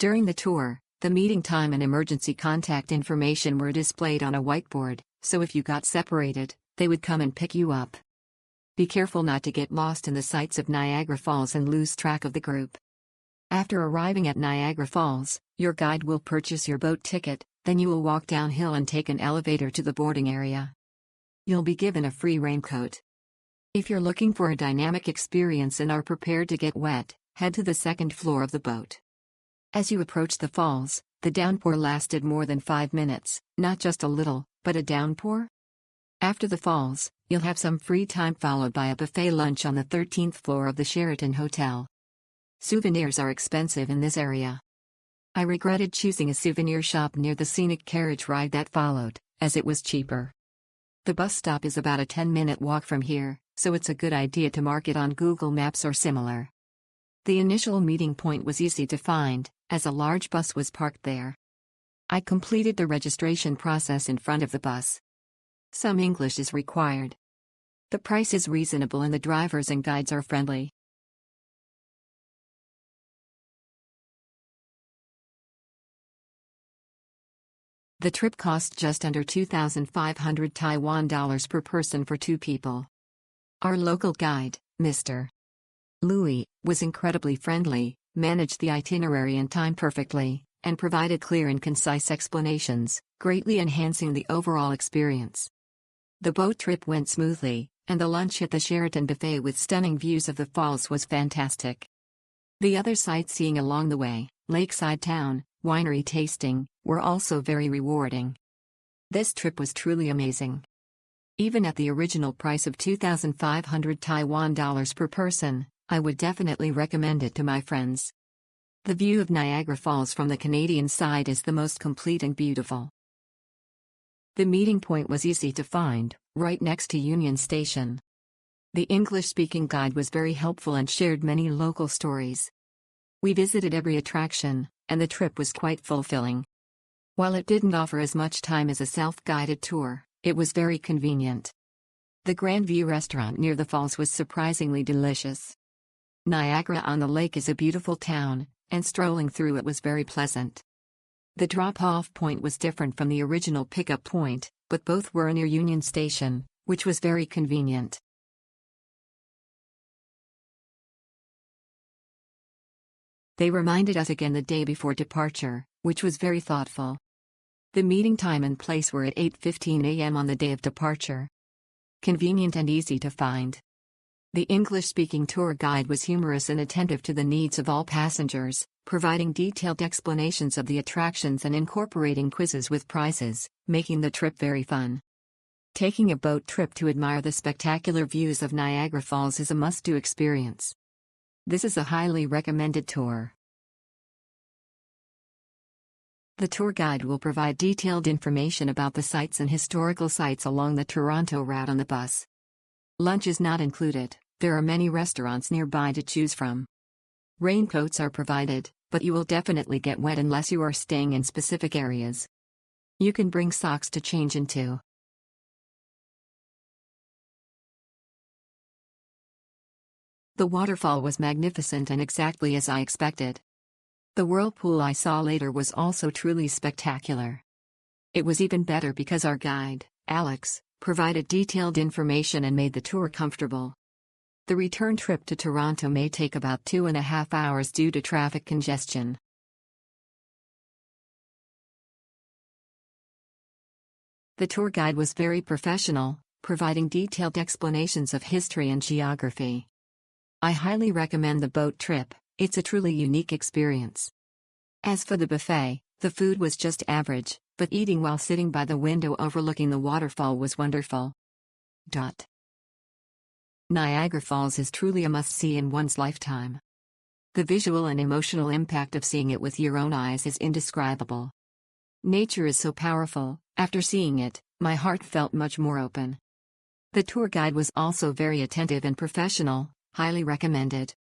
During the tour, the meeting time and emergency contact information were displayed on a whiteboard, so if you got separated, they would come and pick you up. Be careful not to get lost in the sights of Niagara Falls and lose track of the group. After arriving at Niagara Falls, your guide will purchase your boat ticket, then you will walk downhill and take an elevator to the boarding area. You'll be given a free raincoat. If you're looking for a dynamic experience and are prepared to get wet, head to the second floor of the boat. As you approach the falls, the downpour lasted more than 5 minutes, not just a little, but a downpour. After the falls, you'll have some free time followed by a buffet lunch on the 13th floor of the Sheraton Hotel. Souvenirs are expensive in this area. I regretted choosing a souvenir shop near the scenic carriage ride that followed, as it was cheaper. The bus stop is about a 10-minute walk from here, so it's a good idea to mark it on Google Maps or similar. The initial meeting point was easy to find, as a large bus was parked there. I completed the registration process in front of the bus. Some English is required. The price is reasonable and the drivers and guides are friendly. The trip cost just under 2,500 Taiwan dollars per person for 2 people. Our local guide, Mr. Louis, was incredibly friendly, managed the itinerary and time perfectly, and provided clear and concise explanations, greatly enhancing the overall experience. The boat trip went smoothly, and the lunch at the Sheraton buffet with stunning views of the falls was fantastic. The other sightseeing along the way, lakeside town, winery tasting, were also very rewarding. This trip was truly amazing. Even at the original price of 2,500 Taiwan dollars per person, I would definitely recommend it to my friends. The view of Niagara Falls from the Canadian side is the most complete and beautiful. The meeting point was easy to find, right next to Union Station. The English-speaking guide was very helpful and shared many local stories. We visited every attraction, and the trip was quite fulfilling. While it didn't offer as much time as a self-guided tour, it was very convenient. The Grand View restaurant near the falls was surprisingly delicious. Niagara-on-the-Lake is a beautiful town, and strolling through it was very pleasant. The drop-off point was different from the original pickup point, but both were near Union Station, which was very convenient. They reminded us again the day before departure, which was very thoughtful. The meeting time and place were at 8:15 a.m. on the day of departure. Convenient and easy to find. The English-speaking tour guide was humorous and attentive to the needs of all passengers, providing detailed explanations of the attractions and incorporating quizzes with prizes, making the trip very fun. Taking a boat trip to admire the spectacular views of Niagara Falls is a must-do experience. This is a highly recommended tour. The tour guide will provide detailed information about the sights and historical sites along the Toronto route on the bus. Lunch is not included. There are many restaurants nearby to choose from. Raincoats are provided, but you will definitely get wet unless you are staying in specific areas. You can bring socks to change into. The waterfall was magnificent and exactly as I expected. The whirlpool I saw later was also truly spectacular. It was even better because our guide, Alex, provided detailed information and made the tour comfortable. The return trip to Toronto may take about 2.5 hours due to traffic congestion. The tour guide was very professional, providing detailed explanations of history and geography. I highly recommend the boat trip. It's a truly unique experience. As for the buffet, the food was just average, but eating while sitting by the window overlooking the waterfall was wonderful. Niagara Falls is truly a must-see in one's lifetime. The visual and emotional impact of seeing it with your own eyes is indescribable. Nature is so powerful. After seeing it, my heart felt much more open. The tour guide was also very attentive and professional, highly recommended.